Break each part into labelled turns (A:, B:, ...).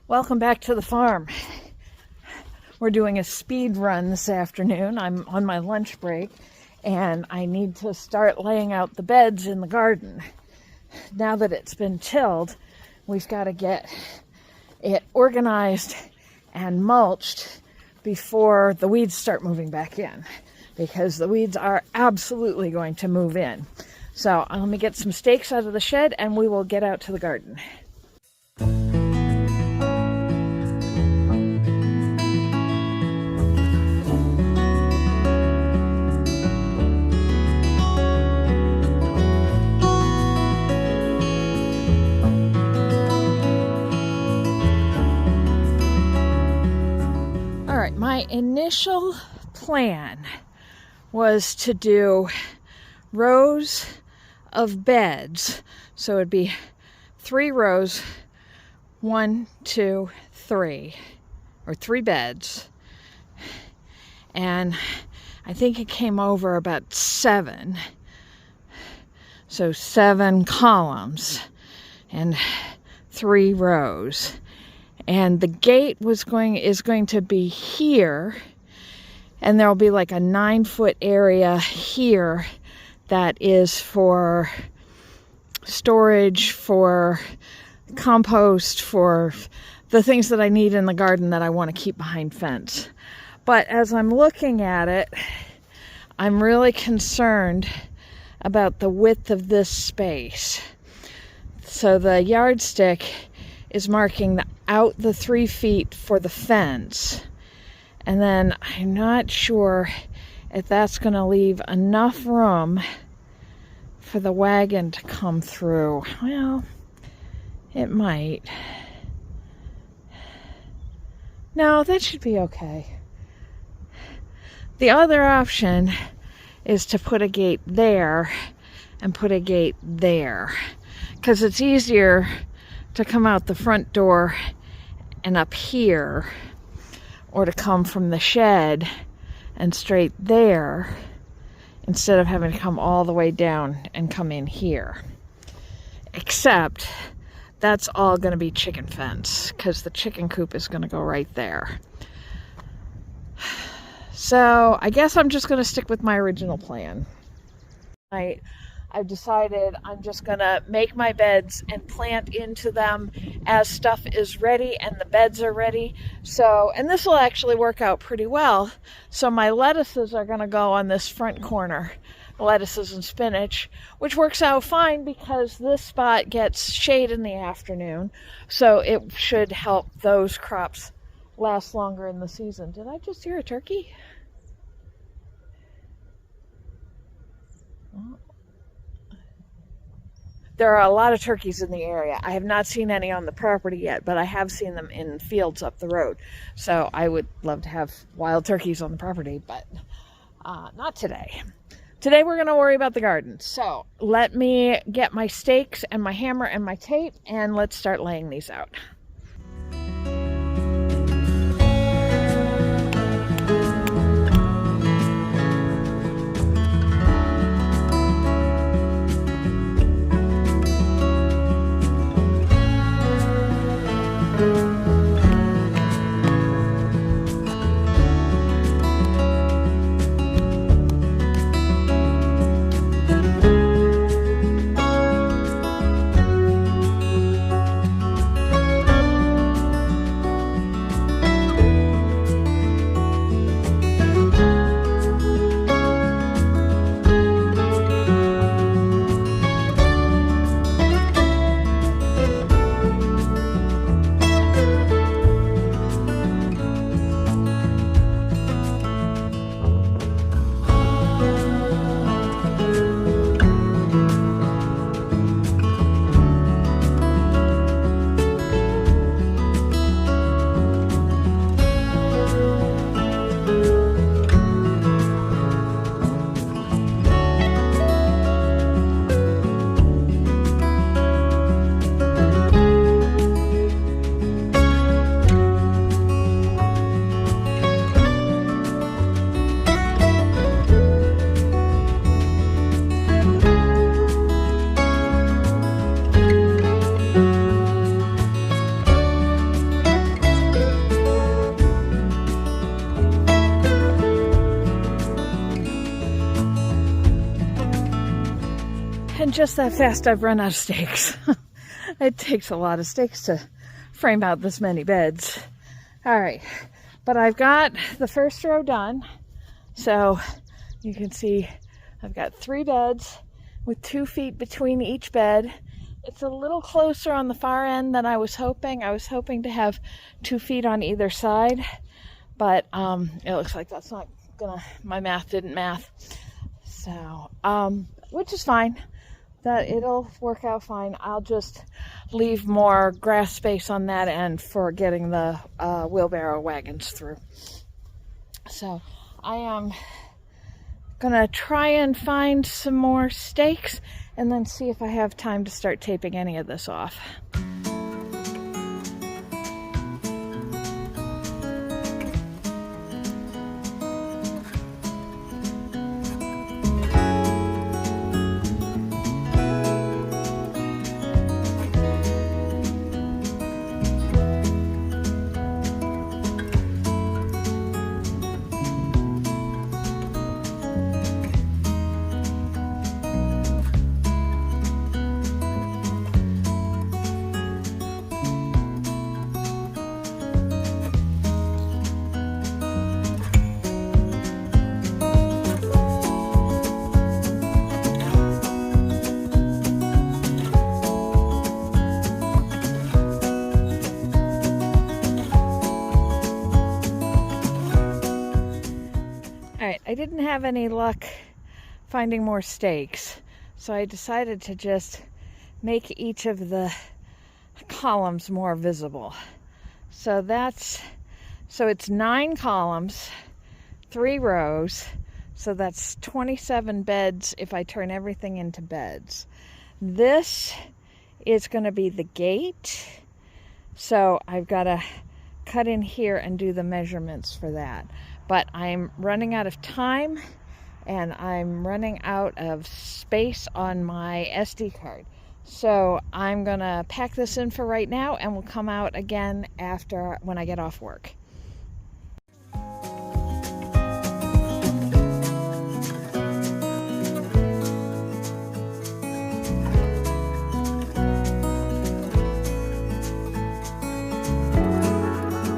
A: Welcome back to the farm. We're doing a speed run this afternoon. I'm on my lunch break and I need to start laying out the beds in the garden. Now that it's been tilled, we've got to get it organized and mulched before the weeds start moving back in, because the weeds are absolutely going to move in. So let me get some stakes out of the shed and we will get out to the garden. My initial plan was to do rows of beds. So it'd be 3 rows, 1, 2, 3, or 3 beds. And I think it came over about 7. So 7 columns and 3 rows. And the gate is going to be here, and there'll be like a 9-foot area here that is for storage, for compost, for the things that I need in the garden that I want to keep behind fence. But as I'm looking at it, I'm really concerned about the width of this space. So the yardstick is marking out the 3 feet for the fence. And then I'm not sure if that's going to leave enough room for the wagon to come through. Well, it might. No, that should be okay. The other option is to put a gate there and put a gate there, because it's easier to come out the front door and up here, or to come from the shed and straight there, instead of having to come all the way down and come in here. Except that's all going to be chicken fence, because the chicken coop is going to go right there. So I guess I'm just going to stick with my original plan. I've decided I'm just going to make my beds and plant into them as stuff is ready and the beds are ready. So, and this will actually work out pretty well. So my lettuces are going to go on this front corner, lettuces and spinach, which works out fine because this spot gets shade in the afternoon. So it should help those crops last longer in the season. Did I just hear a turkey? Oh. There are a lot of turkeys in the area. I have not seen any on the property yet, but I have seen them in fields up the road. So I would love to have wild turkeys on the property, but not today. Today we're going to worry about the garden. So let me get my stakes and my hammer and my tape, and let's start laying these out. And just that fast, I've run out of stakes. It takes a lot of stakes to frame out this many beds. All right, but I've got the first row done. So you can see I've got 3 beds with 2 feet between each bed. It's a little closer on the far end than I was hoping. I was hoping to have 2 feet on either side, but it looks like that's not gonna, my math didn't math. So, which is fine. That it'll work out fine. I'll just leave more grass space on that end for getting the wheelbarrow wagons through. So I am gonna try and find some more stakes and then see if I have time to start taping any of this off. I didn't have any luck finding more stakes, so I decided to just make each of the columns more visible. So it's 9 columns, 3 rows, so that's 27 beds if I turn everything into beds. This is going to be the gate, so I've got to cut in here and do the measurements for that. But I'm running out of time and I'm running out of space on my SD card. So I'm gonna pack this in for right now and we'll come out again after when I get off work.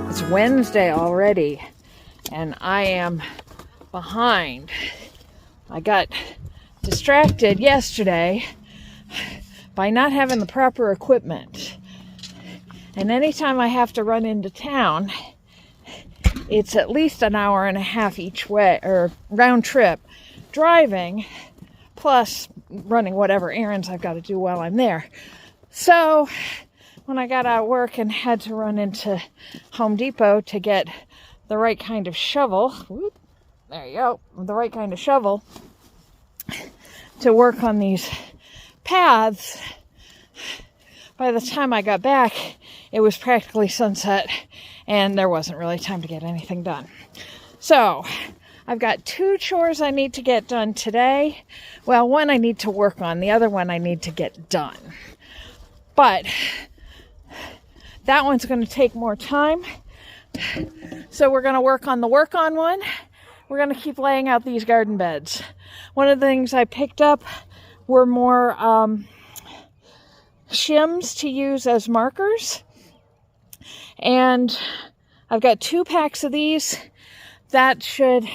A: It's Wednesday already. And I am behind. I got distracted yesterday by not having the proper equipment. And anytime I have to run into town, it's at least an hour and a half each way, or round trip, driving, plus running whatever errands I've got to do while I'm there. So when I got out of work and had to run into Home Depot to get the right kind of shovel, whoop, there you go, the right kind of shovel to work on these paths, by the time I got back, it was practically sunset and there wasn't really time to get anything done. So I've got 2 chores I need to get done today. Well, one I need to work on, the other one I need to get done. But that one's going to take more time. So we're going to work on the work on one. We're going to keep laying out these garden beds. One of the things I picked up were more shims to use as markers. And I've got 2 packs of these. That should,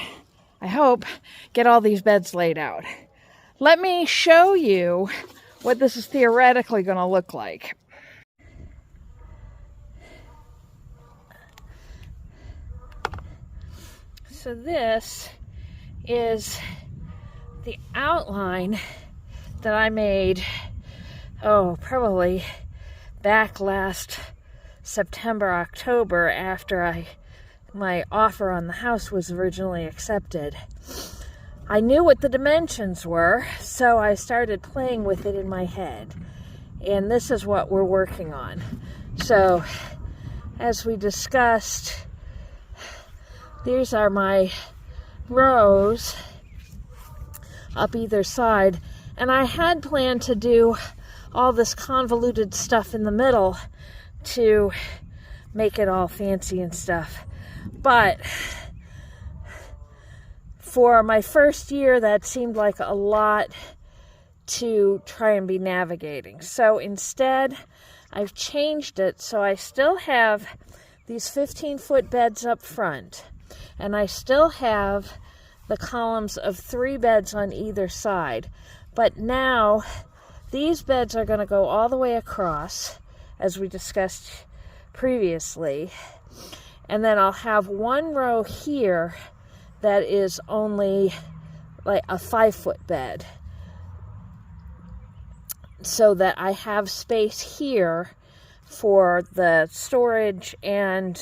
A: I hope, get all these beds laid out. Let me show you what this is theoretically going to look like. So this is the outline that I made, probably back last September, October, after my offer on the house was originally accepted. I knew what the dimensions were, so I started playing with it in my head. And this is what we're working on. So, as we discussed, these are my rows up either side, and I had planned to do all this convoluted stuff in the middle to make it all fancy and stuff. But for my first year, that seemed like a lot to try and be navigating. So instead, I've changed it so I still have these 15-foot beds up front, and I still have the columns of 3 beds on either side. But now these beds are going to go all the way across, as we discussed previously, and then I'll have one row here that is only like a 5-foot bed, so that I have space here for the storage and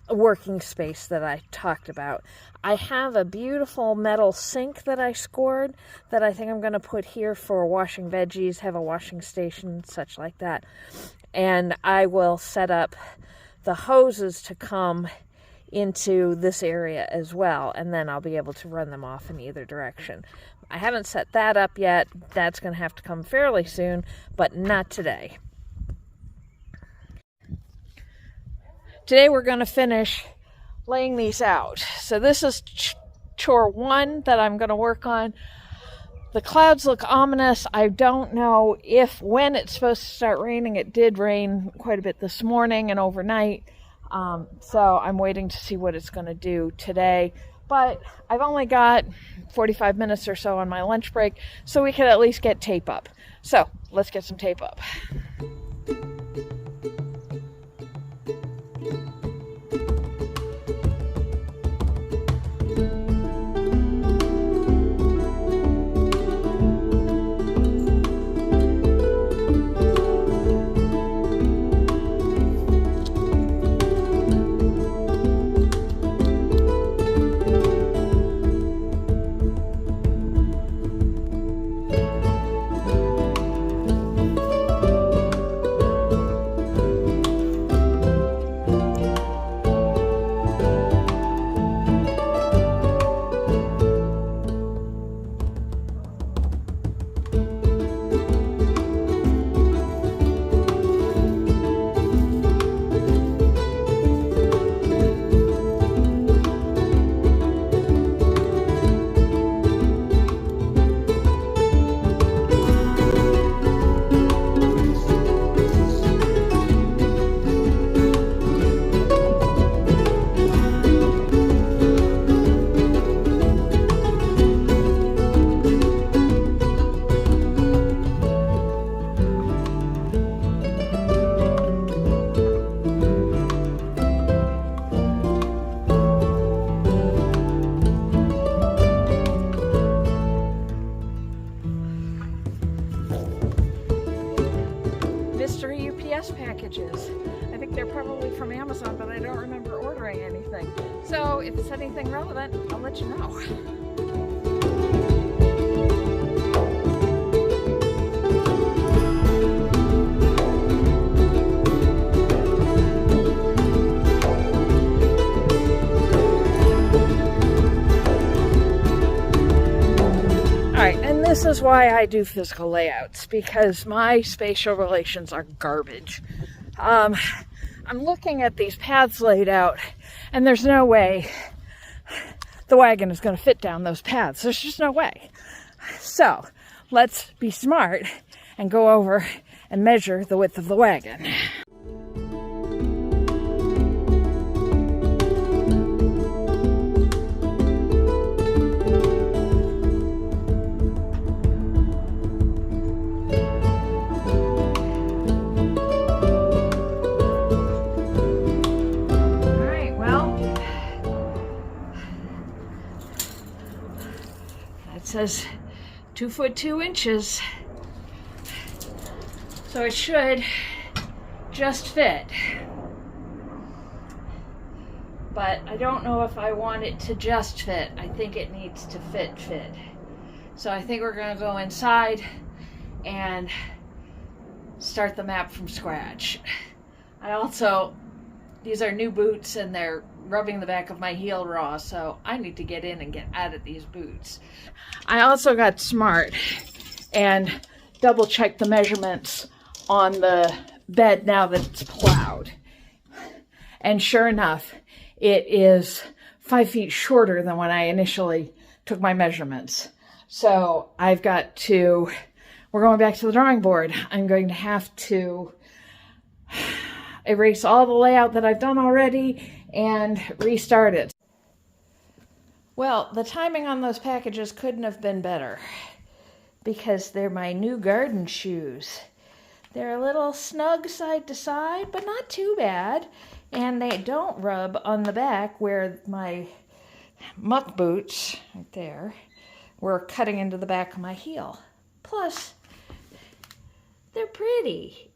A: working space that I talked about. I have a beautiful metal sink that I scored that I think I'm going to put here for washing veggies, have a washing station, such like that. And I will set up the hoses to come into this area as well, and then I'll be able to run them off in either direction. I haven't set that up yet. That's going to have to come fairly soon, but not today. Today we're going to finish laying these out. So this is chore 1 that I'm going to work on. The clouds look ominous. I don't know when it's supposed to start raining. It did rain quite a bit this morning and overnight. So I'm waiting to see what it's going to do today. But I've only got 45 minutes or so on my lunch break, so we could at least get tape up. So let's get some tape up. Packages. I think they're probably from Amazon, but I don't remember ordering anything. So if it's anything relevant, I'll let you know. This is why I do physical layouts, because my spatial relations are garbage. I'm looking at these paths laid out, and there's no way the wagon is going to fit down those paths. There's just no way. So let's be smart and go over and measure the width of the wagon. It says 2 foot 2 inches, so it should just fit, but I don't know if I want it to just fit. I think it needs to fit. So I think we're going to go inside and start the map from scratch. These are new boots and they're rubbing the back of my heel raw, so I need to get in and get out of these boots. I also got smart and double checked the measurements on the bed now that it's plowed. And sure enough, it is 5 feet shorter than when I initially took my measurements. So we're going back to the drawing board. I'm going to have to erase all the layout that I've done already and restart it. Well, the timing on those packages couldn't have been better because they're my new garden shoes. They're a little snug side to side, but not too bad. And they don't rub on the back where my muck boots, right there, were cutting into the back of my heel. Plus, they're pretty.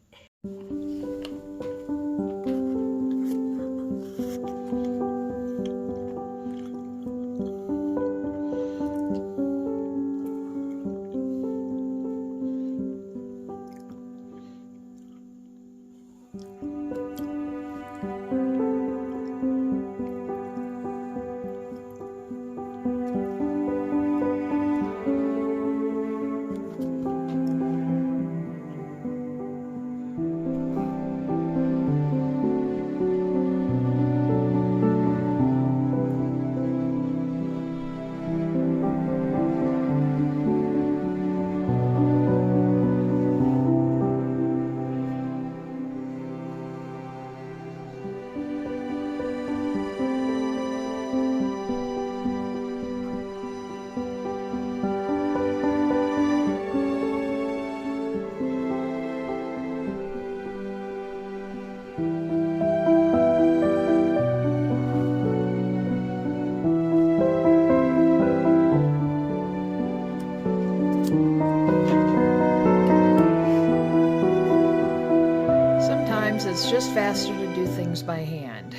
A: It's just faster to do things by hand.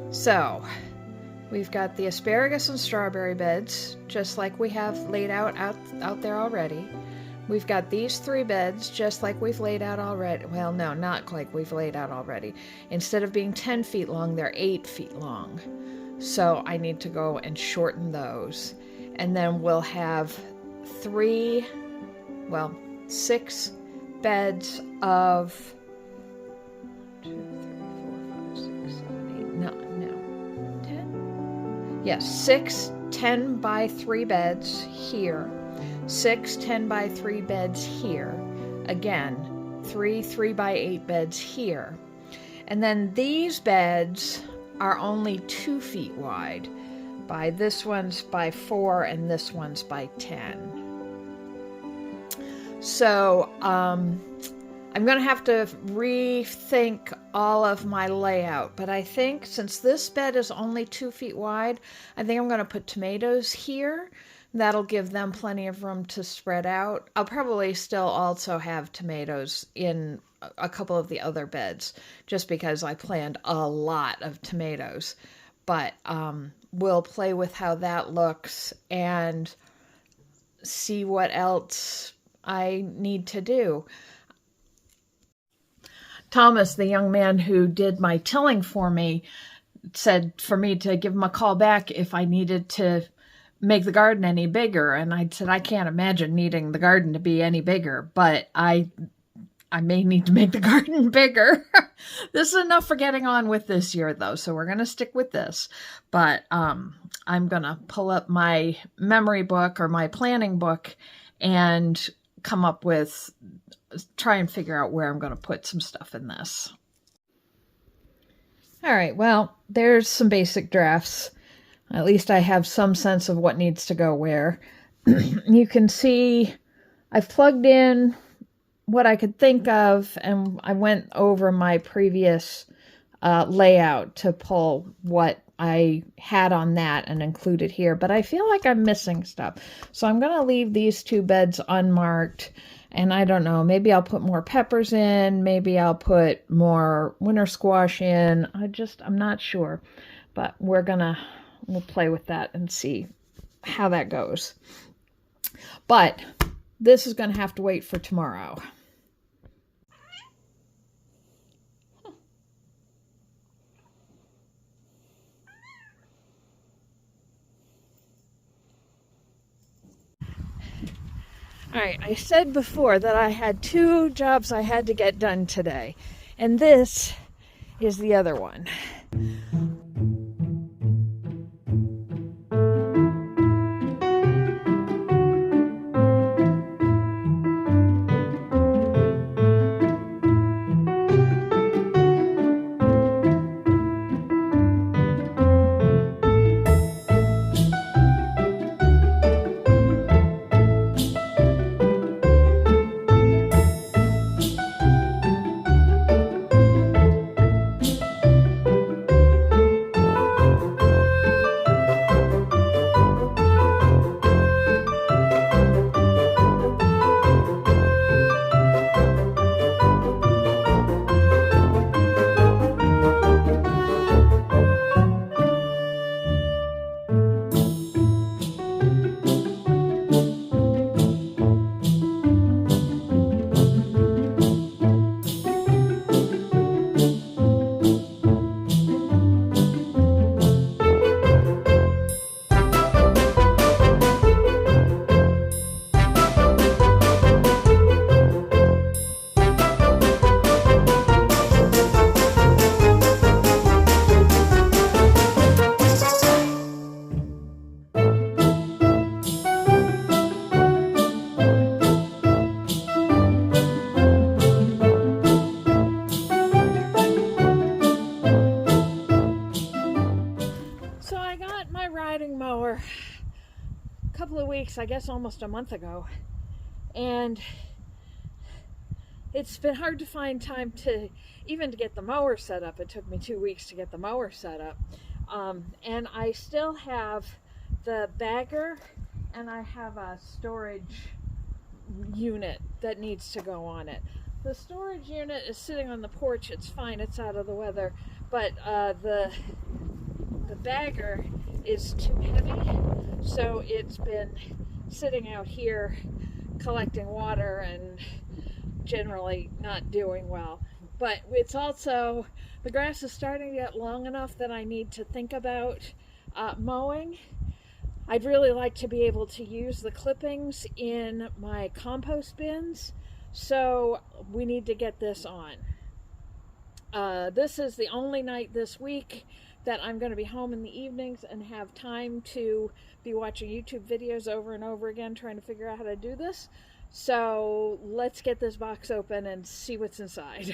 A: So we've got the asparagus and strawberry beds, just like we have laid out there already. We've got these 3 beds, just like we've laid out already. Well, no, not like we've laid out already. Instead of being 10 feet long, they're 8 feet long. So I need to go and shorten those. And then we'll have 6 beds of 2, 3, 4, 5, 6, 7, 8, no, 10? Yes, 6 10 by 3 beds here, 6 10 by 3 beds here, again, 3 3 by 8 beds here. And then these beds are only 2 feet wide. This one's by 4 and this one's by 10. So, I'm going to have to rethink all of my layout, but I think since this bed is only 2 feet wide, I think I'm going to put tomatoes here. That'll give them plenty of room to spread out. I'll probably still also have tomatoes in a couple of the other beds, just because I planned a lot of tomatoes. But we'll play with how that looks and see what else I need to do. Thomas, the young man who did my tilling for me, said for me to give him a call back if I needed to make the garden any bigger. And I said, I can't imagine needing the garden to be any bigger, but I may need to make the garden bigger. This is enough for getting on with this year, though, so we're going to stick with this. But I'm going to pull up my memory book or my planning book and try and figure out where I'm going to put some stuff in this. All right, well, there's some basic drafts. At least I have some sense of what needs to go where. You can see I've plugged in what I could think of, and I went over my previous layout to pull what I had on that and include it here, but I feel like I'm missing stuff. So I'm going to leave these 2 beds unmarked, and I don't know, maybe I'll put more peppers in, maybe I'll put more winter squash in. I'm not sure, but we'll play with that and see how that goes. But this is going to have to wait for tomorrow. All right, I said before that I had 2 jobs I had to get done today, and this is the other one. couple of weeks, I guess almost a month ago, and it's been hard to find time to even to get the mower set up. It took me 2 weeks to get the mower set up. And I still have the bagger, and I have a storage unit that needs to go on it. The storage unit is sitting on the porch. It's fine, it's out of the weather, but the bagger is too heavy, so it's been sitting out here collecting water and generally not doing well. But it's also, the grass is starting to get long enough that I need to think about mowing. I'd really like to be able to use the clippings in my compost bins, so we need to get this on. This is the only night this week that I'm going to be home in the evenings and have time to be watching YouTube videos over and over again trying to figure out how to do this. So let's get this box open and see what's inside.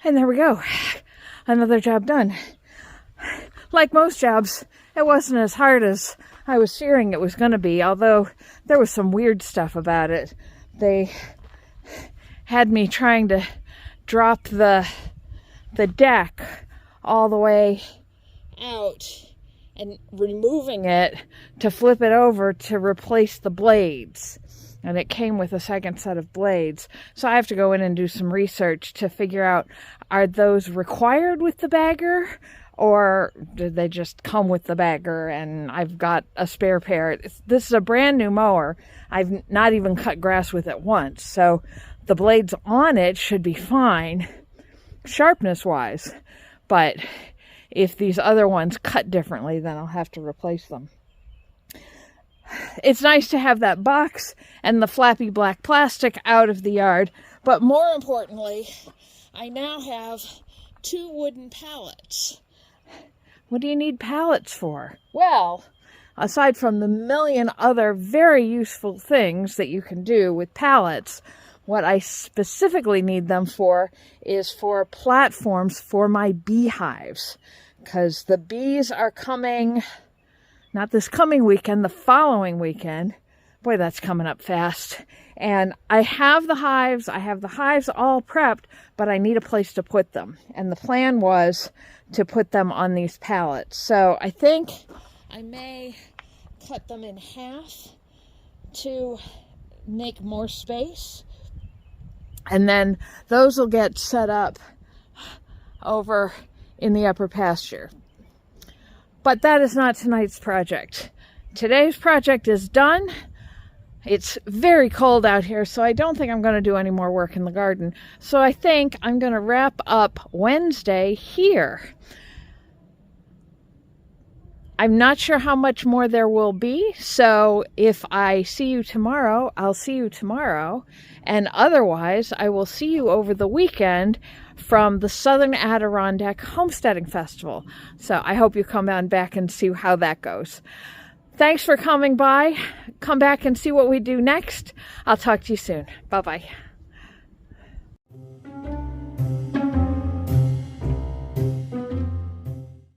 A: And there we go. Another job done. Like most jobs, it wasn't as hard as I was fearing it was going to be, although there was some weird stuff about it. They had me trying to drop the deck all the way out and removing it to flip it over to replace the blades. And it came with a second set of blades. So I have to go in and do some research to figure out, are those required with the bagger, or did they just come with the bagger and I've got a spare pair? This is a brand new mower. I've not even cut grass with it once. So the blades on it should be fine, sharpness wise. But if these other ones cut differently, then I'll have to replace them. It's nice to have that box and the flappy black plastic out of the yard, but more importantly, I now have 2 wooden pallets. What do you need pallets for? Well, aside from the million other very useful things that you can do with pallets, what I specifically need them for is for platforms for my beehives, because the bees are coming. Not this coming weekend, the following weekend. Boy, that's coming up fast. And I have the hives all prepped, but I need a place to put them. And the plan was to put them on these pallets. So I think I may cut them in half to make more space. And then those will get set up over in the upper pasture. But that is not tonight's project. Today's project is done. It's very cold out here, so I don't think I'm going to do any more work in the garden. So I think I'm going to wrap up Wednesday here. I'm not sure how much more there will be, so if I see you tomorrow, I'll see you tomorrow. And otherwise, I will see you over the weekend from the Southern Adirondack Homesteading Festival. So I hope you come on back and see how that goes. Thanks for coming by. Come back and see what we do next. I'll talk to you soon. Bye-bye.